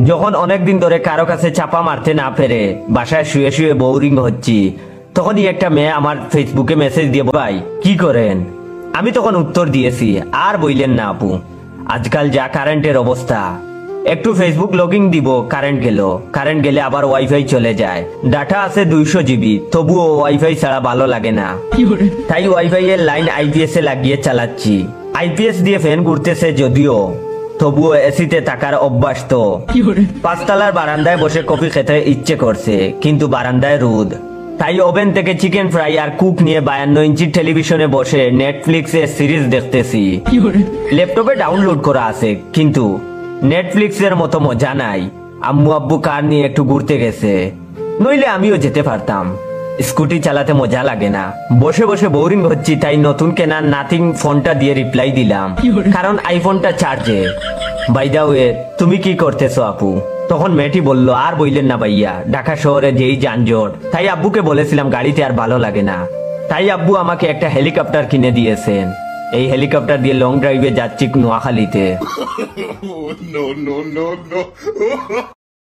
যখন অনেকদিন ধরে কারো কাছে চাপা মারতে না পেরে বাসায় শুয়ে শুয়ে বোরিং হচ্ছি, তখনই একটা মেয়ে আমার ফেসবুকে মেসেজ দিয়ে, ভাই কি করেন? আমি তখন উত্তর দিয়েছি, আর বইলেন না আপু, আজকাল যা কারেন্টের অবস্থা, একটু ফেসবুক লগইন দিব, কারেন্ট গেলে আবার ওয়াইফাই চলে যায়, ডাটা আছে 200 জিবি, তবুও ওয়াইফাই ছাড়া ভালো লাগে না, তাই ওয়াইফাই এর লাইন আইপিএস এ লাগিয়ে চালাচ্ছি। আইপিএস দিয়ে ফ্যান ঘুরতেছে যদিও, তবুও এসিতে থাকার অভ্যাস তো। 5 তলার বারান্দায় বসে কফি খেতে ইচ্ছে করছে, কিন্তু বারান্দায় রোদ, তাই ওভেন থেকে চিকেন ফ্রাই আর কুক নিয়ে 52 ইঞ্চির টেলিভিশনে বসে নেটফ্লিক্সে সিরিজ দেখতেছি। ল্যাপটপে ডাউনলোড করা আছে, কিন্তু নেটফ্লিক্সের মতো মজা নাই। আম্মু আব্বু কার নিয়ে একটু ঘুরতে গেছে, নইলে আমিও যেতে পারতাম। স্কুটি চালাতে মজা লাগে না, বসে বসে বোরিং হচ্ছি, তাই নতুন কেনা নাথিং ফোনটা দিয়ে রিপ্লাই দিলাম, কারণ আইফোনটা চার্জে। বাই দা ওয়ে, তুমি কি করতেছো আপু? তখন মেয়েটি বলল, আর বইলেন না ভাইয়া, ঢাকা শহরে যেই যানজট, তাই আব্বুকে বলেছিলাম গাড়িতে আর ভালো লাগে না, তাই আব্বু আমাকে একটা হেলিকপ্টার কিনে দিয়েছেন। এই হেলিকপ্টার দিয়ে লং ড্রাইভে যাচ্ছি নোয়াখালীতে।